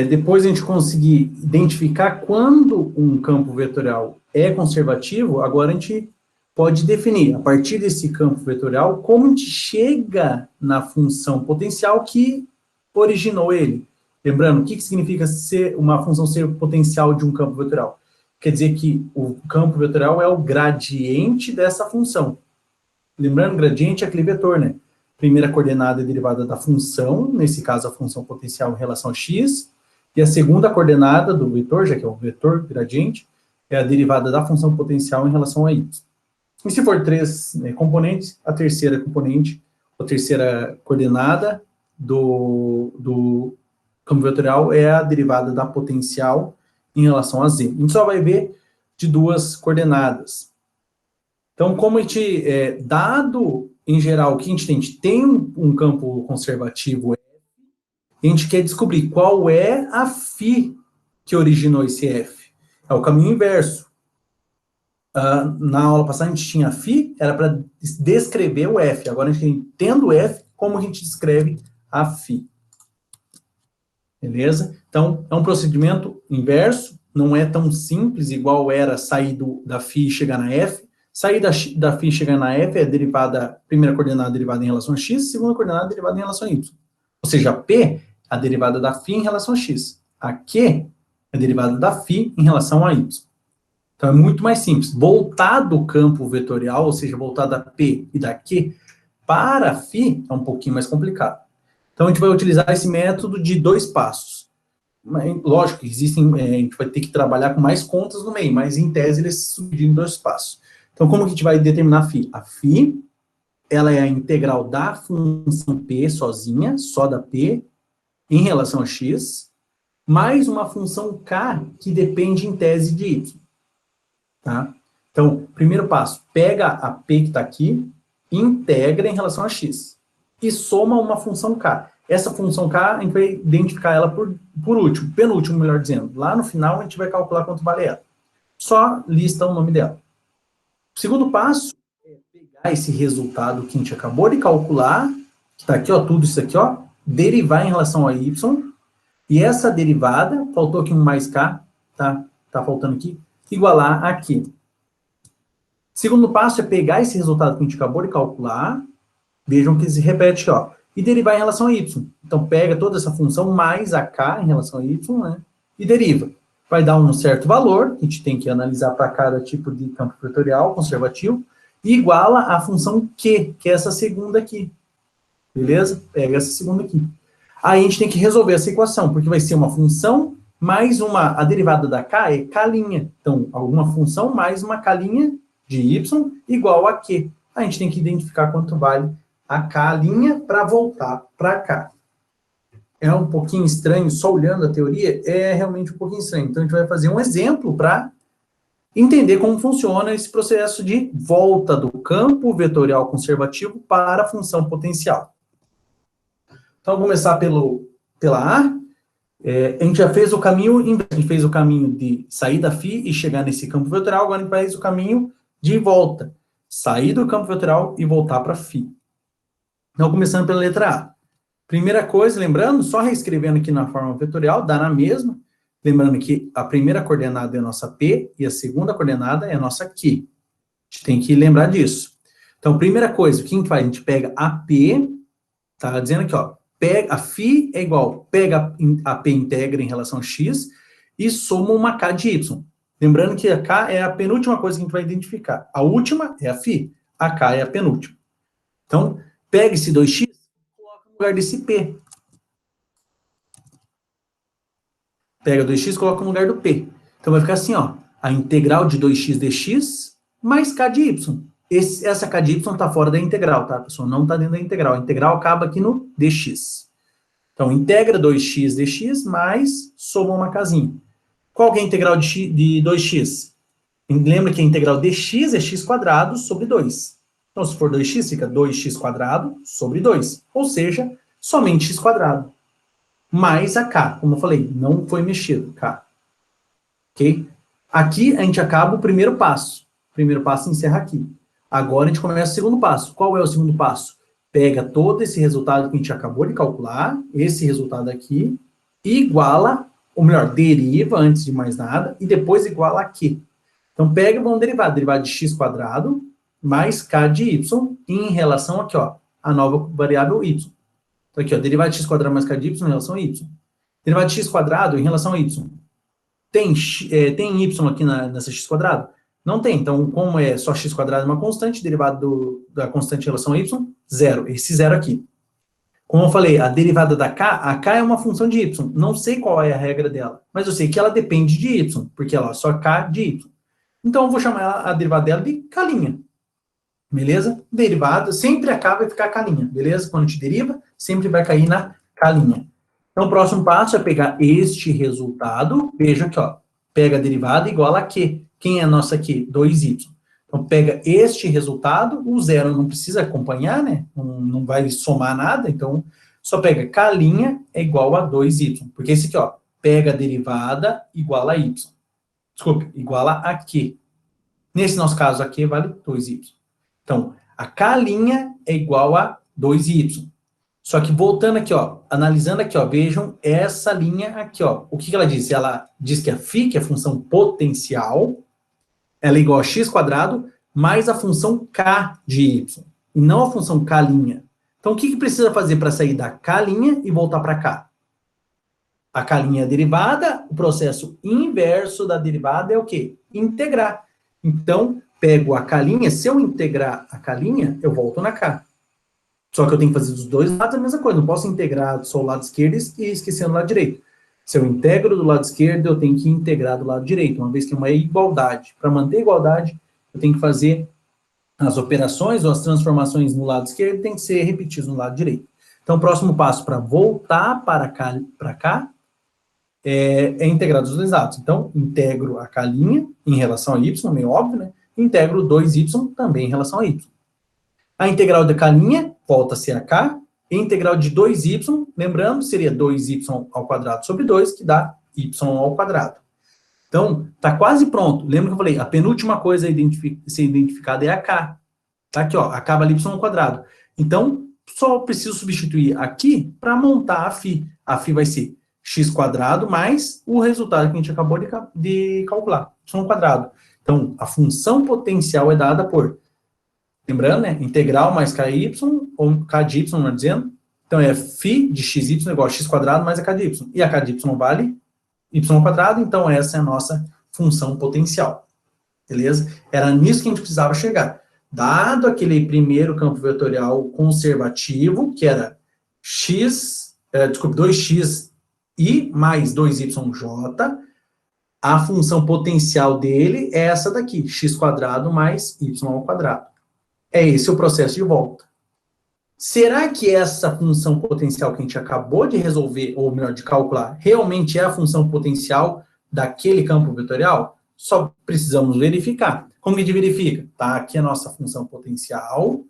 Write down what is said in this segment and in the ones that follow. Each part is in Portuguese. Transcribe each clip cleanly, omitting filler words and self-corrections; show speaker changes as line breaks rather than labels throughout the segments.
depois a gente conseguir identificar quando um campo vetorial é conservativo, agora a gente pode definir, a partir desse campo vetorial, como a gente chega na função potencial que originou ele. Lembrando, o que significa ser uma função ser potencial de um campo vetorial? Quer dizer que o campo vetorial é o gradiente dessa função. Lembrando, gradiente é aquele vetor, né? Primeira coordenada é derivada da função, nesse caso a função potencial em relação a x, e a segunda coordenada do vetor, já que é o vetor gradiente, é a derivada da função potencial em relação a y. E se for três componentes, a terceira componente, a terceira coordenada do campo vetorial é a derivada da potencial em relação a z. A gente só vai ver de duas coordenadas. Então, como a gente, dado em geral que a gente tem um campo conservativo, a gente quer descobrir qual é a φ que originou esse f. É o caminho inverso. Na aula passada a gente tinha φ, era para descrever o f. Agora a gente tendo o f, como a gente descreve a φ. Beleza? Então, é um procedimento inverso, não é tão simples igual era sair da φ e chegar na f. Sair da φ e chegar na f é derivada, primeira coordenada derivada em relação a x, segunda coordenada derivada em relação a y. Ou seja, a p, a derivada da φ em relação a x. A q, é a derivada da φ em relação a y. Então, é muito mais simples. Voltar do campo vetorial, ou seja, voltar da p e da q para a φ, é um pouquinho mais complicado. Então, a gente vai utilizar esse método de 2 passos. Lógico que existem, a gente vai ter que trabalhar com mais contas no meio, mas em tese ele se subdivide em 2 passos. Então, como que a gente vai determinar a φ? A φ, ela é a integral da função p sozinha, só da p, em relação a x, mais uma função k que depende em tese de y. Tá? Então, primeiro passo, pega a p que está aqui, integra em relação a x, e soma uma função k. Essa função k, a gente vai identificar ela por último, penúltimo, melhor dizendo. Lá no final, a gente vai calcular quanto vale ela. Só lista o nome dela. O segundo passo é pegar esse resultado que a gente acabou de calcular, que está aqui, ó, tudo isso aqui, ó, derivar em relação a y, e essa derivada, faltou aqui um mais k, tá faltando aqui, igualar aqui. Segundo passo é pegar esse resultado que a gente acabou de calcular, vejam que se repete, ó, e derivar em relação a y. Então, pega toda essa função mais a k em relação a y, né, e deriva. Vai dar um certo valor, a gente tem que analisar para cada tipo de campo vetorial conservativo, e iguala a função q, que é essa segunda aqui. Beleza? Pega essa segunda aqui. Aí a gente tem que resolver essa equação, porque vai ser uma função mais a derivada da k é k'. Então, alguma função mais uma k' de y igual a q. A gente tem que identificar quanto vale a k' para voltar para cá. É um pouquinho estranho, só olhando a teoria, é realmente um pouquinho estranho. Então, a gente vai fazer um exemplo para entender como funciona esse processo de volta do campo vetorial conservativo para a função potencial. Então, vamos começar pela A. A gente já fez o caminho inverso, a gente fez o caminho de sair da φ e chegar nesse campo vetorial, agora a gente faz o caminho de volta. Sair do campo vetorial e voltar para φ. Então, começando pela letra A. Primeira coisa, lembrando, só reescrevendo aqui na forma vetorial, dá na mesma. Lembrando que a primeira coordenada é a nossa P e a segunda coordenada é a nossa Q. A gente tem que lembrar disso. Então, primeira coisa, o que a gente faz? A gente pega a P, tá dizendo aqui, ó, pega, a φ é igual, pega a P integra em relação a x e soma uma K de y. Lembrando que a K é a penúltima coisa que a gente vai identificar. A última é a φ, a K é a penúltima. Então, pega esse 2x e coloca no lugar desse P. Pega 2x e coloca no lugar do P. Então, vai ficar assim, ó, a integral de 2x dx mais K de y. Essa K de y está fora da integral, tá, pessoal? Não está dentro da integral. A integral acaba aqui no dx. Então, integra 2x dx mais soma uma Kzinha. Qual que é a integral de 2x? Lembra que a integral dx é x quadrado sobre 2. Então, se for 2x, fica 2x quadrado sobre 2. Ou seja, somente x quadrado. Mais a k, como eu falei, não foi mexido, k. Ok? Aqui a gente acaba o primeiro passo. O primeiro passo encerra aqui. Agora a gente começa o segundo passo. Qual é o segundo passo? Pega todo esse resultado que a gente acabou de calcular, esse resultado aqui, iguala, ou melhor, deriva antes de mais nada, e depois iguala a quê? Então, pega e vamos derivar. Derivada de x quadrado mais k de y em relação aqui, ó, a nova variável y. Então, aqui, ó, derivada de x quadrado mais k de y em relação a y. Derivada de x quadrado em relação a y. Tem y aqui nessa x quadrado? Não tem. Então, como é só x quadrado uma constante, derivado da constante em relação a y, zero. Esse zero aqui. Como eu falei, a derivada da k, a k é uma função de y. Não sei qual é a regra dela, mas eu sei que ela depende de y, porque ela é só k de y. Então, eu vou chamar a derivada dela de k'. Beleza? Derivada, sempre a k vai ficar k', beleza? Quando a gente deriva, sempre vai cair na k'. Então, o próximo passo é pegar este resultado, veja aqui, ó, pega a derivada igual a q. Quem é a nossa q? 2y. Então, pega este resultado, o zero não precisa acompanhar, né? Não vai somar nada, então, só pega k' é igual a 2y. Porque esse aqui, ó, pega a derivada igual a y. Desculpe, igual a q. Nesse nosso caso, a q vale 2y. Então, a k' é igual a 2y. Só que voltando aqui, ó, analisando aqui, ó, vejam essa linha aqui, ó. O que ela diz? Ela diz que a φ, que é a função potencial, ela é igual a x quadrado mais a função k de y, e não a função k'. Então, o que precisa fazer para sair da k' e voltar para cá? A k' é a derivada, o processo inverso da derivada é o quê? Integrar. Então, pego a k', se eu integrar a k', eu volto na k. Só que eu tenho que fazer dos dois lados a mesma coisa. Não posso integrar só o lado esquerdo e esquecer o lado direito. Se eu integro do lado esquerdo, eu tenho que integrar do lado direito, uma vez que é uma igualdade. Para manter a igualdade, eu tenho que fazer as operações ou as transformações no lado esquerdo, tem que ser repetidas no lado direito. Então, o próximo passo para voltar para cá é integrar dos dois lados. Então, integro a k' em relação a y, meio óbvio, né? Integro 2y também em relação a y. A integral da k' volta a ser a k, e a integral de 2y, lembrando, seria 2y ao quadrado sobre 2, que dá y ao quadrado. Então, está quase pronto. Lembra que eu falei, a penúltima coisa a ser identificada é a k. Tá aqui, ó, a k vale y ao quadrado. Então, só preciso substituir aqui para montar a φ. A φ vai ser x quadrado mais o resultado que a gente acabou de calcular, y ao quadrado. Então, a função potencial é dada por, lembrando, né, integral mais ky, ou k de y, não dizendo. Então, é φ de xy igual a x quadrado mais a k de y. E a k de y vale y ao quadrado, então essa é a nossa função potencial. Beleza? Era nisso que a gente precisava chegar. Dado aquele primeiro campo vetorial conservativo, que era 2xi mais 2yj, a função potencial dele é essa daqui, x quadrado mais y ao quadrado. É esse o processo de volta. Será que essa função potencial que a gente acabou de resolver, ou melhor, de calcular, realmente é a função potencial daquele campo vetorial? Só precisamos verificar. Como que a gente verifica? Tá, aqui a nossa função potencial.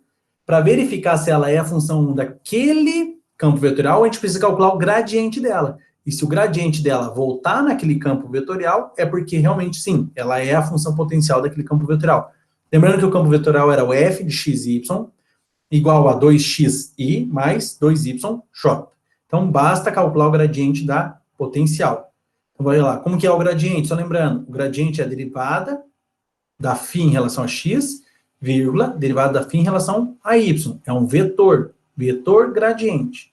Para verificar se ela é a função daquele campo vetorial, a gente precisa calcular o gradiente dela. E se o gradiente dela voltar naquele campo vetorial, é porque realmente, sim, ela é a função potencial daquele campo vetorial. Lembrando que o campo vetorial era o f de xy, igual a 2xi mais 2yj. Então, basta calcular o gradiente da potencial. Então, vai lá. Como que é o gradiente? Só lembrando, o gradiente é a derivada da φ em relação a x, vírgula, derivada da φ em relação a y. É um vetor gradiente.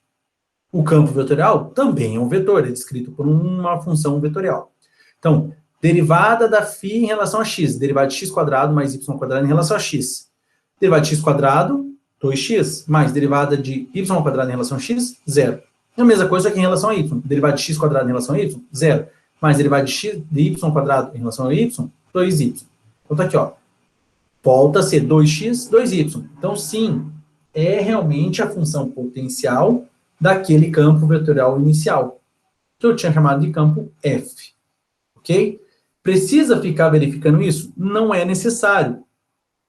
O campo vetorial também é um vetor, é descrito por uma função vetorial. Então, derivada da φ em relação a x, derivada de x quadrado mais y quadrado em relação a x. Derivada de x quadrado, 2x, mais derivada de y ao quadrado em relação a x, zero. É a mesma coisa aqui em relação a y. Derivada de x quadrado em relação a y, zero. Mais derivada de y ao quadrado em relação a y, 2y. Então tá aqui, ó. Volta a ser 2x, 2y. Então, sim, é realmente a função potencial daquele campo vetorial inicial, que eu tinha chamado de campo F. Ok? Precisa ficar verificando isso? Não é necessário.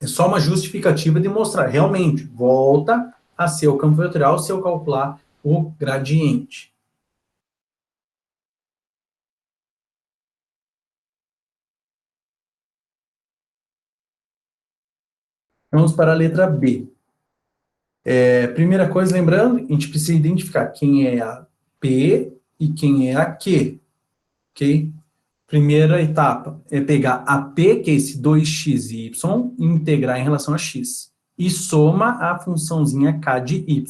É só uma justificativa de mostrar, realmente, volta a ser o campo vetorial se eu calcular o gradiente. Vamos para a letra B. Primeira coisa, lembrando, a gente precisa identificar quem é a P e quem é a Q, ok? Primeira etapa é pegar a P, que é esse 2x e y, e integrar em relação a x. E soma a funçãozinha k de y.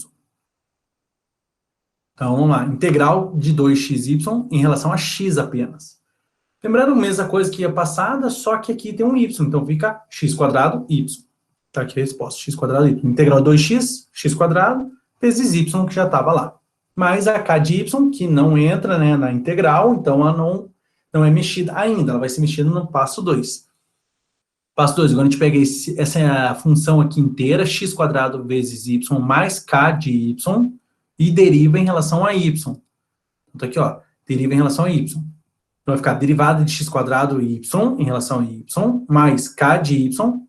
Então, vamos lá. Integral de 2xy em relação a x apenas. Lembrando, mesma coisa que a passada, só que aqui tem um y. Então, fica x quadrado, y. Tá aqui a resposta, x quadrado, y. Integral 2x, x quadrado, vezes y, que já estava lá. Mais a k de y, que não entra, né, na integral, então ela não é mexida ainda. Ela vai ser mexida no passo 2. Passo 2, agora a gente pega essa função aqui inteira, x quadrado vezes y mais k de y, e deriva em relação a y. Então, aqui, ó, deriva em relação a y. Então, vai ficar derivada de x quadrado y em relação a y, mais k de y,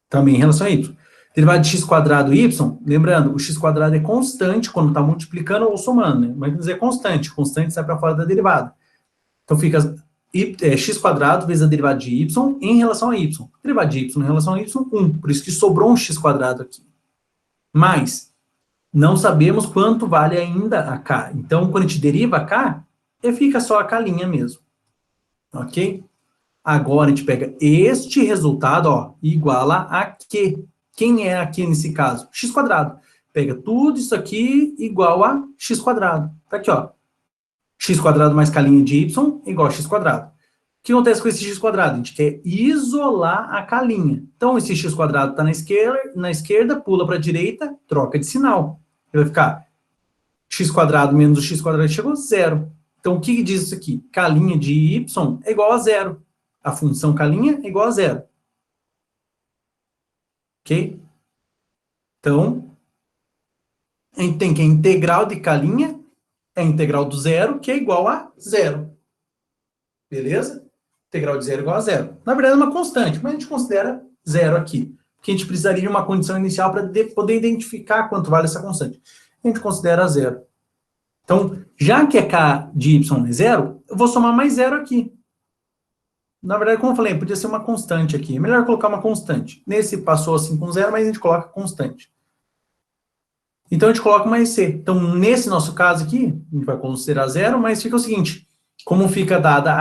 também em relação a y. Derivada de x quadrado y, lembrando, o x quadrado é constante quando está multiplicando ou somando, né? Mas é constante, constante sai para fora da derivada. Então, fica x quadrado vezes a derivada de y em relação a y. Derivada de y em relação a y, 1. Por isso que sobrou um x quadrado aqui. Mas não sabemos quanto vale ainda a k. Então, quando a gente deriva a k, fica só a k mesmo. Ok? Agora, a gente pega este resultado, ó, iguala a q. Quem é aqui nesse caso? X quadrado. Pega tudo isso aqui igual a x quadrado. Tá aqui, ó. X quadrado mais k' de y igual a x quadrado. O que acontece com esse x quadrado? A gente quer isolar a k'. Então, esse x quadrado está na esquerda, pula para a direita, troca de sinal. Vai ficar x quadrado menos o x quadrado chegou a zero. Então, o que diz isso aqui? K' de y é igual a zero. A função K' é igual a zero. Ok? Então, a gente tem que a integral de K' é a integral do zero, que é igual a zero. Beleza? Integral de zero é igual a zero. Na verdade, é uma constante, mas a gente considera zero aqui. Porque a gente precisaria de uma condição inicial para poder identificar quanto vale essa constante. A gente considera zero. Então, já que a K de y é zero, eu vou somar mais zero aqui. Na verdade, como eu falei, podia ser uma constante aqui. É melhor colocar uma constante. Nesse passou assim com zero, mas a gente coloca constante. Então, a gente coloca mais C. Então, nesse nosso caso aqui, a gente vai considerar zero, mas fica o seguinte, como fica dada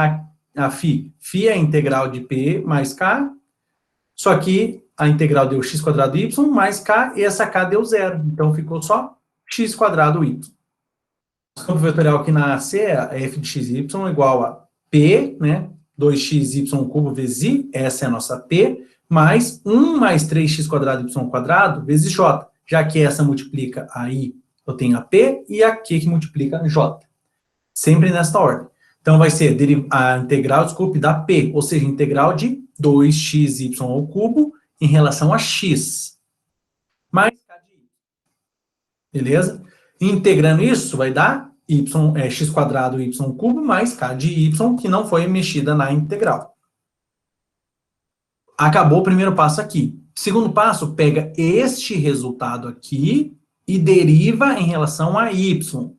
a φ? Φ é a integral de P mais K, só que a integral deu x quadrado y mais K, e essa K deu zero. Então, ficou só x quadrado y. O campo vetorial aqui na C é f de x e y igual a P, né? 2xy cubo vezes i, essa é a nossa P, mais 1 mais 3x quadrado y quadrado vezes j. Já que essa multiplica a i, eu tenho a P, e a Q que multiplica a j. Sempre nesta ordem. Então, vai ser a integral, desculpe, da P, ou seja, integral de 2xy ao cubo em relação a x. Mais k de y. Beleza? Integrando isso, vai dar x quadrado y cubo mais k de y, que não foi mexida na integral. Acabou o primeiro passo aqui. Segundo passo, pega este resultado aqui e deriva em relação a y.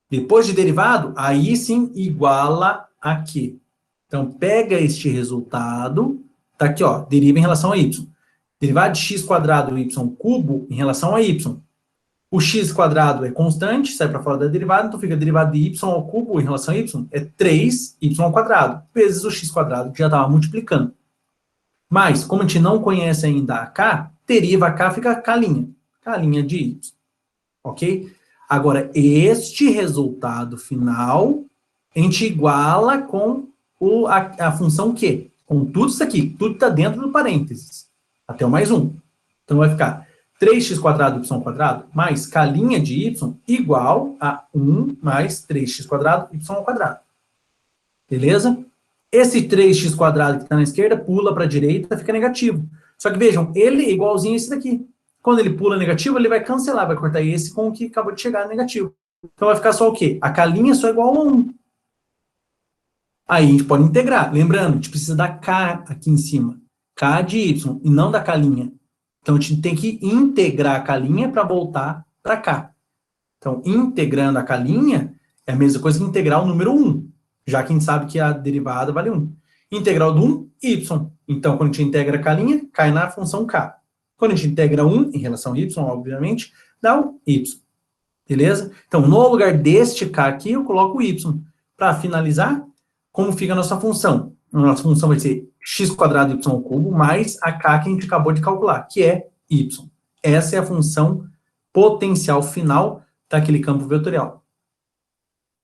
Depois de derivado, aí sim iguala a q. Então, pega este resultado, tá aqui, ó, deriva em relação a y. Derivado de x quadrado y cubo em relação a y. O x quadrado é constante, sai para fora da derivada, então fica derivado de y ao cubo em relação a y é 3y ao quadrado, vezes o x quadrado, que já estava multiplicando. Mas, como a gente não conhece ainda a k, deriva a k, fica k', k' de y. Ok? Agora, este resultado final, a gente iguala com a função q. Com tudo isso aqui, tudo está dentro do parênteses. Até o mais 1. Então, vai ficar 3x quadrado y quadrado mais k' de y igual a 1 mais 3x quadrado y ao quadrado. Beleza? Esse 3x quadrado que está na esquerda pula para a direita, fica negativo. Só que vejam, ele é igualzinho a esse daqui. Quando ele pula negativo, ele vai cancelar, vai cortar esse com o que acabou de chegar negativo. Então vai ficar só o quê? A k' só igual a 1. Aí a gente pode integrar. Lembrando, a gente precisa da k aqui em cima. K de y, e não da k'. Então a gente tem que integrar a k' para voltar para cá. Então, integrando a k' é a mesma coisa que integrar o número 1. Já que a gente sabe que a derivada vale 1. Integral do 1, y. Então, quando a gente integra a k', cai na função k. Quando a gente integra 1 em relação a y, obviamente, dá o y. Beleza? Então, no lugar deste k aqui, eu coloco o y. Para finalizar, como fica a nossa função? A nossa função vai ser x² y³ mais a k que a gente acabou de calcular, que é y. Essa é a função potencial final daquele campo vetorial.